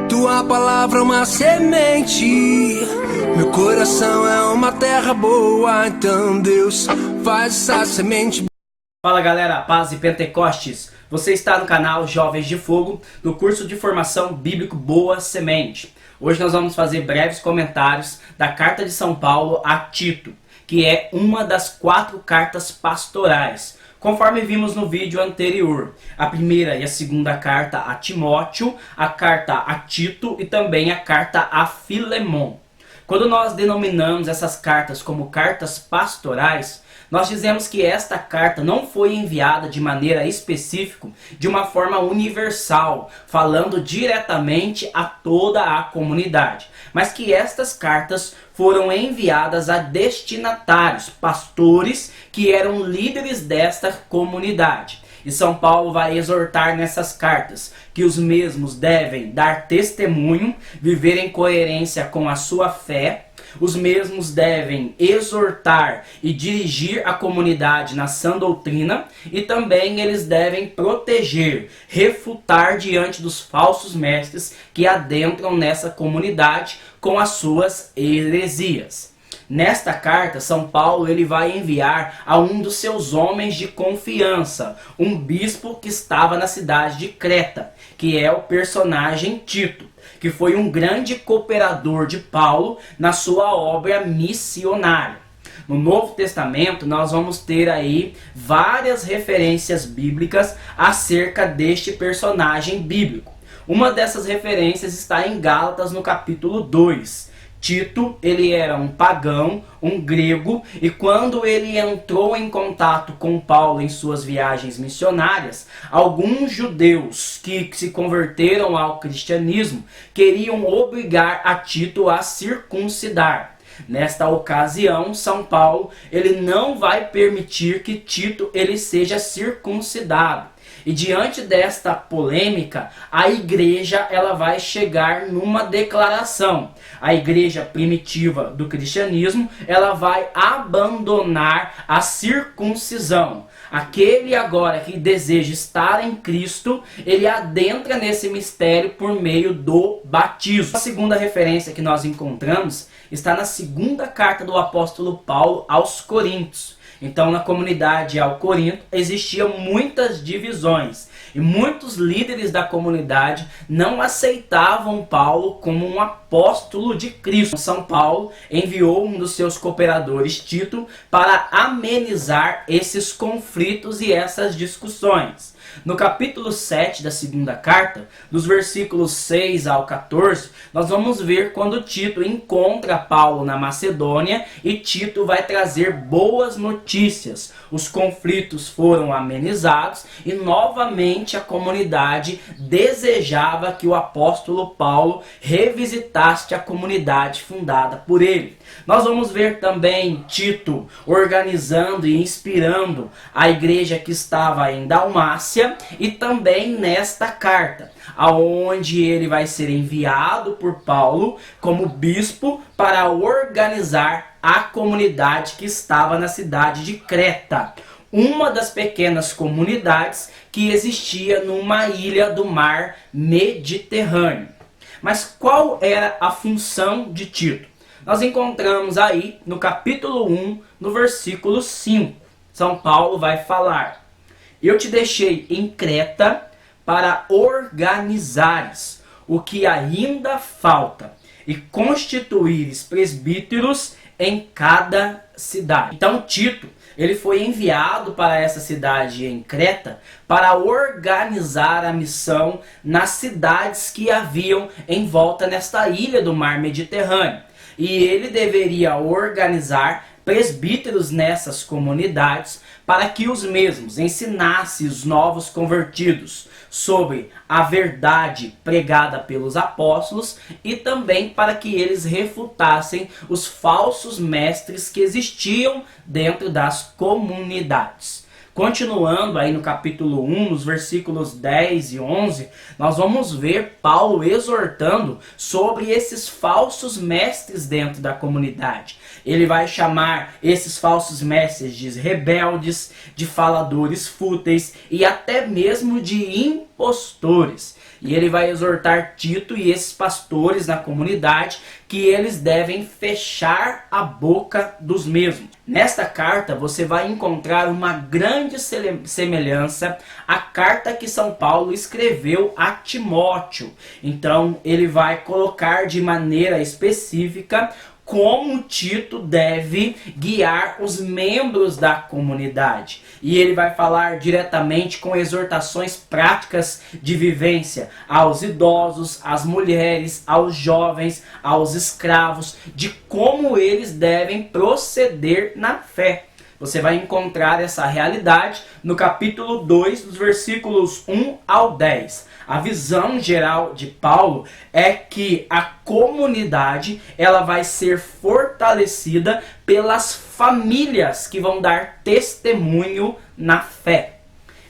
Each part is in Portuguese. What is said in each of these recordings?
Tua palavra é uma semente, meu coração é uma terra boa. Então Deus, faz essa semente. Fala galera, paz e Pentecostes. Você está no canal Jovens de Fogo, no curso de formação bíblico Boa Semente. Hoje nós vamos fazer breves comentários da carta de São Paulo a Tito, que é uma das 4 cartas pastorais, conforme vimos no vídeo anterior. A primeira e a segunda carta a Timóteo, a carta a Tito e também a carta a Filemon. Quando nós denominamos essas cartas como cartas pastorais, nós dizemos que esta carta não foi enviada de maneira específica, de uma forma universal, falando diretamente a toda a comunidade, mas que estas cartas foram enviadas a destinatários, pastores que eram líderes desta comunidade. E São Paulo vai exortar nessas cartas que os mesmos devem dar testemunho, viver em coerência com a sua fé. Os mesmos devem exortar e dirigir a comunidade na sã doutrina, e também eles devem proteger, refutar diante dos falsos mestres que adentram nessa comunidade com as suas heresias. Nesta carta, São Paulo ele vai enviar a um dos seus homens de confiança, um bispo que estava na cidade de Creta, que é o personagem Tito, que foi um grande cooperador de Paulo na sua obra missionária. No Novo Testamento nós vamos ter aí várias referências bíblicas acerca deste personagem bíblico. Uma dessas referências está em Gálatas no capítulo 2. Tito, ele era um pagão, um grego, e quando ele entrou em contato com Paulo em suas viagens missionárias, alguns judeus que se converteram ao cristianismo queriam obrigar a Tito a circuncidar. Nesta ocasião, São Paulo ele não vai permitir que Tito ele seja circuncidado. E diante desta polêmica, a igreja ela vai chegar numa declaração. A igreja primitiva do cristianismo, ela vai abandonar a circuncisão. Aquele agora que deseja estar em Cristo, ele adentra nesse mistério por meio do batismo. A segunda referência que nós encontramos está na segunda carta do apóstolo Paulo aos Coríntios. Então, na comunidade ao Corinto, existiam muitas divisões. E muitos líderes da comunidade não aceitavam Paulo como um apóstolo de Cristo. São Paulo enviou um dos seus cooperadores, Tito, para amenizar esses conflitos e essas discussões. No capítulo 7 da segunda carta, dos versículos 6 ao 14, nós vamos ver quando Tito encontra Paulo na Macedônia e Tito vai trazer boas notícias. Os conflitos foram amenizados e novamente a comunidade desejava que o apóstolo Paulo revisitasse a comunidade fundada por ele. Nós vamos ver também Tito organizando e inspirando a igreja que estava em Dalmácia, e também nesta carta, aonde ele vai ser enviado por Paulo como bispo para organizar a comunidade que estava na cidade de Creta, uma das pequenas comunidades que existia numa ilha do mar Mediterrâneo. Mas qual era a função de Tito? Nós encontramos aí no capítulo 1, no versículo 5. São Paulo vai falar: eu te deixei em Creta para organizares o que ainda falta e constituíres presbíteros em cada cidade. Então Tito, ele foi enviado para essa cidade em Creta para organizar a missão nas cidades que haviam em volta nesta ilha do mar Mediterrâneo. E ele deveria organizar presbíteros nessas comunidades para que os mesmos ensinassem os novos convertidos sobre a verdade pregada pelos apóstolos, e também para que eles refutassem os falsos mestres que existiam dentro das comunidades. Continuando aí no capítulo 1, nos versículos 10 e 11, nós vamos ver Paulo exortando sobre esses falsos mestres dentro da comunidade. Ele vai chamar esses falsos mestres de rebeldes, de faladores fúteis e até mesmo de impostores. E ele vai exortar Tito e esses pastores na comunidade que eles devem fechar a boca dos mesmos. Nesta carta você vai encontrar uma grande semelhança à carta que São Paulo escreveu a Timóteo. Então ele vai colocar de maneira específica como Tito deve guiar os membros da comunidade. E ele vai falar diretamente com exortações práticas de vivência aos idosos, às mulheres, aos jovens, aos escravos, de como eles devem proceder na fé. Você vai encontrar essa realidade no capítulo 2, dos versículos 1 ao 10. A visão geral de Paulo é que a comunidade ela vai ser fortalecida pelas famílias que vão dar testemunho na fé.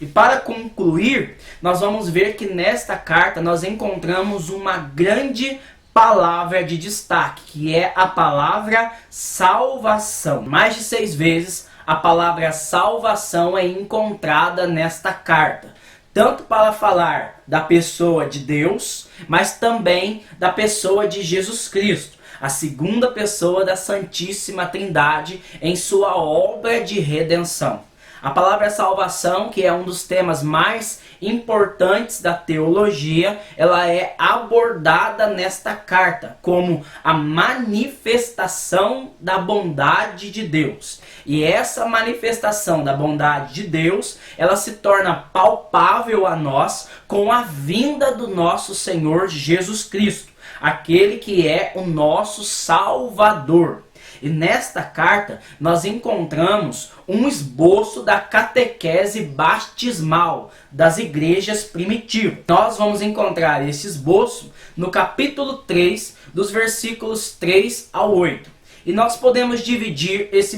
E para concluir, nós vamos ver que nesta carta nós encontramos uma grande palavra de destaque, que é a palavra salvação. Mais de 6 vezes a palavra salvação é encontrada nesta carta, tanto para falar da pessoa de Deus, mas também da pessoa de Jesus Cristo, a segunda pessoa da Santíssima Trindade em sua obra de redenção. A palavra salvação, que é um dos temas mais importantes da teologia, ela é abordada nesta carta como a manifestação da bondade de Deus. E essa manifestação da bondade de Deus, ela se torna palpável a nós com a vinda do nosso Senhor Jesus Cristo, aquele que é o nosso Salvador. E nesta carta nós encontramos um esboço da catequese batismal das igrejas primitivas. Nós vamos encontrar esse esboço no capítulo 3, dos versículos 3 ao 8. E nós podemos dividir esse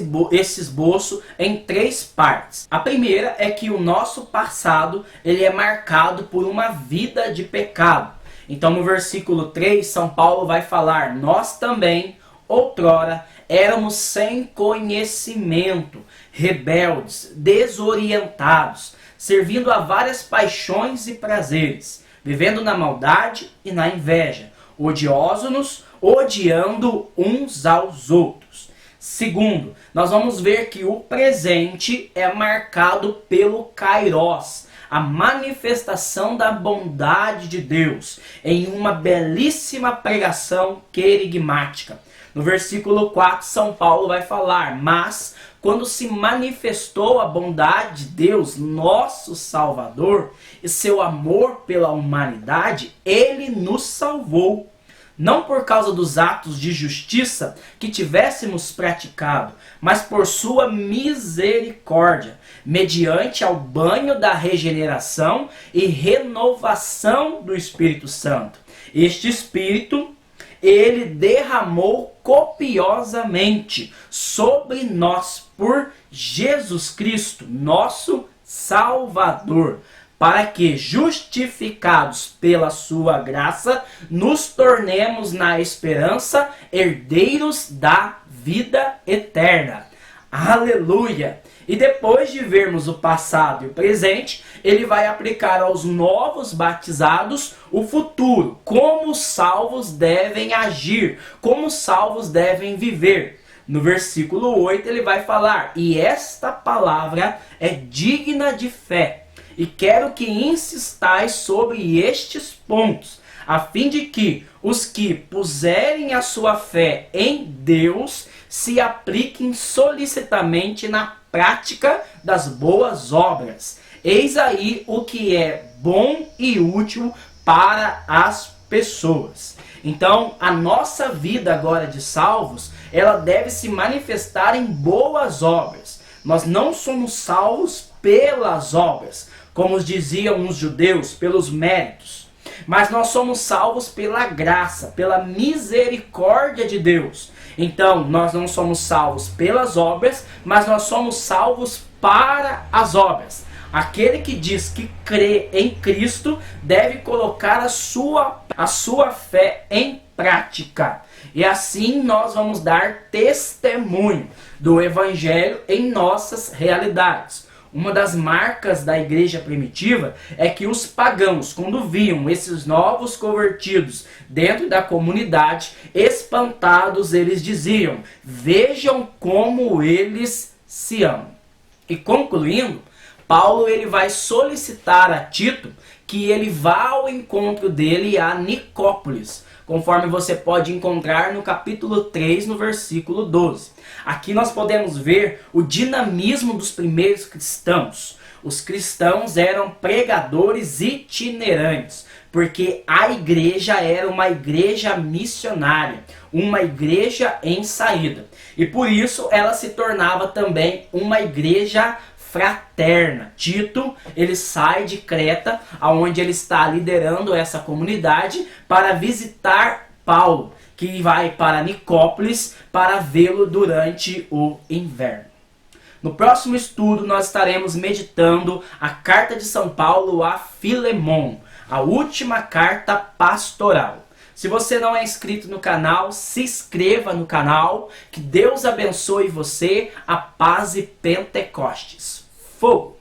esboço em 3 partes. A primeira é que o nosso passado ele é marcado por uma vida de pecado. Então no versículo 3, São Paulo vai falar: nós também, outrora, éramos sem conhecimento, rebeldes, desorientados, servindo a várias paixões e prazeres, vivendo na maldade e na inveja, odiosos-nos, odiando uns aos outros. Segundo, nós vamos ver que o presente é marcado pelo Kairos, a manifestação da bondade de Deus, em uma belíssima pregação querigmática. No versículo 4, São Paulo vai falar: mas quando se manifestou a bondade de Deus, nosso Salvador, e seu amor pela humanidade, ele nos salvou. Não por causa dos atos de justiça que tivéssemos praticado, mas por sua misericórdia, mediante ao banho da regeneração e renovação do Espírito Santo. Este Espírito ele derramou copiosamente sobre nós por Jesus Cristo, nosso Salvador, para que, justificados pela sua graça, nos tornemos na esperança herdeiros da vida eterna. Aleluia! E depois de vermos o passado e o presente, ele vai aplicar aos novos batizados o futuro, como os salvos devem agir, como os salvos devem viver. No versículo 8 ele vai falar: e esta palavra é digna de fé, e quero que insistais sobre estes pontos, a fim de que os que puserem a sua fé em Deus se apliquem solicitamente na prática das boas obras. Eis aí o que é bom e útil para as pessoas. Então, a nossa vida agora de salvos, ela deve se manifestar em boas obras. Nós não somos salvos pelas obras, como diziam os judeus, pelos méritos. Mas nós somos salvos pela graça, pela misericórdia de Deus. Então, nós não somos salvos pelas obras, mas nós somos salvos para as obras. Aquele que diz que crê em Cristo deve colocar a sua fé em prática. E assim nós vamos dar testemunho do Evangelho em nossas realidades. Uma das marcas da igreja primitiva é que os pagãos, quando viam esses novos convertidos dentro da comunidade, espantados, eles diziam: vejam como eles se amam. E concluindo, Paulo ele vai solicitar a Tito que ele vá ao encontro dele a Nicópolis, conforme você pode encontrar no capítulo 3, no versículo 12. Aqui nós podemos ver o dinamismo dos primeiros cristãos. Os cristãos eram pregadores itinerantes, porque a igreja era uma igreja missionária, uma igreja em saída. E por isso ela se tornava também uma igreja fraterna. Tito, ele sai de Creta, onde ele está liderando essa comunidade, para visitar Paulo, que vai para Nicópolis para vê-lo durante o inverno. No próximo estudo nós estaremos meditando a carta de São Paulo a Filemon, a última carta pastoral. Se você não é inscrito no canal, se inscreva no canal. Que Deus abençoe você. A paz e Pentecostes. Fogo!